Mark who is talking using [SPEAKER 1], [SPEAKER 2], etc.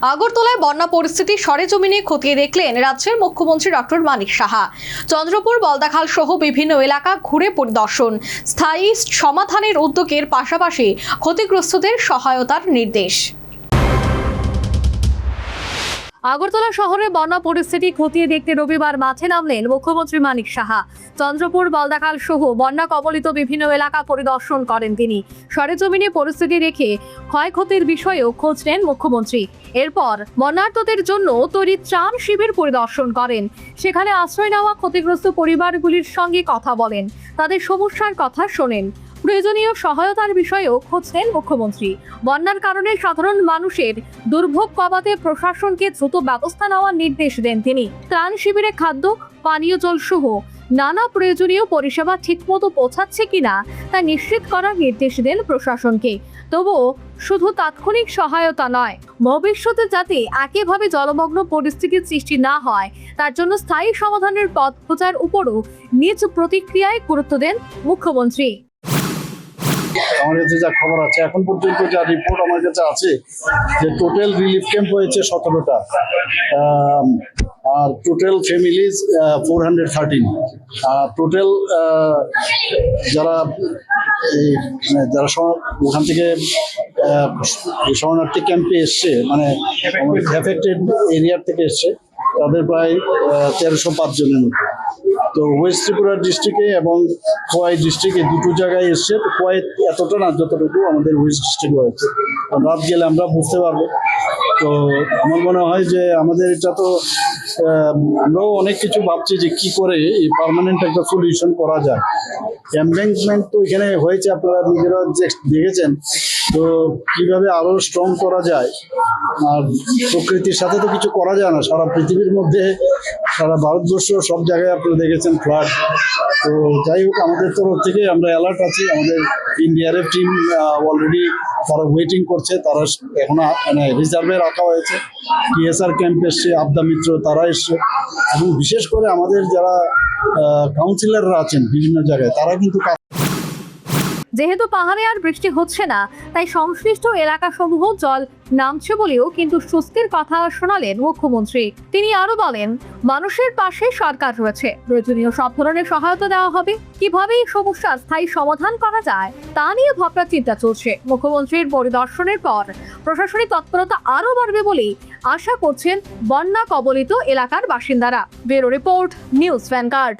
[SPEAKER 1] আগরতলায় বন্যা পরিস্থিতি সরেজমিনে খতিয়ে দেখলেন রাজ্যের মুখ্যমন্ত্রী ডক্টর মানিক সাহা। চন্দ্রপুর বলদাখাল সহ বিভিন্ন এলাকা ঘুরে পরিদর্শন, স্থায়ী সমাধানের উদ্যোগের পাশাপাশি ক্ষতিগ্রস্তদের সহায়তার নির্দেশ। আগরতলা শহরে বন্যা পরিস্থিতি খতিয়ে দেখতে রবিবার মাঠে নামলেন মুখ্যমন্ত্রী মানিক সাহা। চন্দ্রপুর বলদাখাল সহ বন্যা কবলিত বিভিন্ন এলাকা পরিদর্শন করেন তিনি। সরেজমিনে পরিস্থিতি দেখে ক্ষয়ক্ষতির বিষয়েও খোঁজ নেন মুখ্যমন্ত্রী। এরপর বন্যার্তদের জন্য তৈরি ত্রাণ শিবির পরিদর্শন করেন। সেখানে আশ্রয় নেওয়া ক্ষতিগ্রস্ত পরিবারগুলির সঙ্গে কথা বলেন, তাদের সমস্যার কথা শোনেন। প্রয়োজনীয় সহায়তার বিষয়েও খোঁজ নেন মুখ্যমন্ত্রী। বন্যার কারণে সাধারণ মানুষের দুর্ভোগ কমাতে প্রশাসনকে দ্রুত ব্যবস্থা নেওয়ার নির্দেশ দেন তিনি। ত্রাণ শিবিরে খাদ্য, পানীয় জল সহ নানা প্রয়োজনীয় পরিষেবা ঠিকমতো পৌঁছাচ্ছে কিনা তা নিশ্চিত করার নির্দেশ দেন প্রশাসনকে। তবুও শুধু তাৎক্ষণিক সহায়তা নয়, ভবিষ্যতে যাতে একইভাবে জলমগ্ন পরিস্থিতির সৃষ্টি না হয় তার জন্য স্থায়ী সমাধানের পথ খোঁজার উপরও নিজ প্রতিক্রিয়ায় গুরুত্ব দেন মুখ্যমন্ত্রী।
[SPEAKER 2] আমার কাছে যা খবর আছে, এখন পর্যন্ত যা রিপোর্ট আমার কাছে আছে, যে টোটাল রিলিফ ক্যাম্প হয়েছে 17টা, আর টোটাল ফ্যামিলিজ 413, আর টোটাল যারা ওখান থেকে শরণার্থী ক্যাম্পে এসছে, মানে এফেক্টেড এরিয়ার থেকে এসছে, তাদের প্রায় 1305 জনের মতো। তো ওয়েস্ট ত্রিপুরা ডিস্ট্রিক্টে এবং খোয়াই ডিস্ট্রিক্টে দুটো জায়গায় এসছে। তো খোয়াই এতটা না যতটুকু আমাদের ওয়েস্ট ডিস্ট্রিক্ট হয়েছে। রাত গেলে আমরা বুঝতে পারবো। তো আমার মনে হয় যে আমাদের এটা তো আমরাও অনেক কিছু ভাবছি যে কি করে এই পার্মানেন্ট একটা সলিউশন করা যায়। এমব্যাঙ্কমেন্ট তো এখানে হয়েছে, আপনারা নিজেরা দেখেছেন। তো কিভাবে আরো স্ট্রং করা যায়, আর প্রকৃতির সাথে তো কিছু করা যায় না। সারা পৃথিবীর মধ্যে, সারা ভারতবর্ষ সব জায়গায় আপনারা দেখেছেন ফ্লাড। তো যাই হোক, আমাদের তরফ থেকে আমরা অ্যালার্ট আছি। আমাদের ইন্ডিয়ারের টিম অলরেডি তারা ওয়েটিং করছে, তারা এখন মানে রিজার্ভে রাখা হয়েছে। টিএসআর ক্যাম্প এসছে, আবদা মিত্র তারা এসছে, এবং বিশেষ করে আমাদের যারা কাউন্সিলররা আছেন বিভিন্ন জায়গায়, তারা কিন্তু
[SPEAKER 1] যেহেতু পাহাড়ে আর বৃষ্টি হচ্ছে না, তাই সংশ্লিষ্ট এলাকাসমূহ জল নামছে বলেও কিন্তু স্বস্তির কথা শোনালেন মুখ্যমন্ত্রী। তিনি আরো বলেন, মানুষের পাশে সরকার রয়েছে, প্রয়োজনীয় সব ধরনের সহায়তা দেওয়া হবে। কিভাবে এই সমস্যার স্থায়ী সমাধান করা যায় তা নিয়ে ভাবনা চিন্তা চলছে। মুখ্যমন্ত্রীর পরিদর্শনের পর প্রশাসনিক তৎপরতা আরো বাড়বে বলেই আশা করছেন বন্যা কবলিত এলাকার বাসিন্দারা। Bureau report, news vanguard.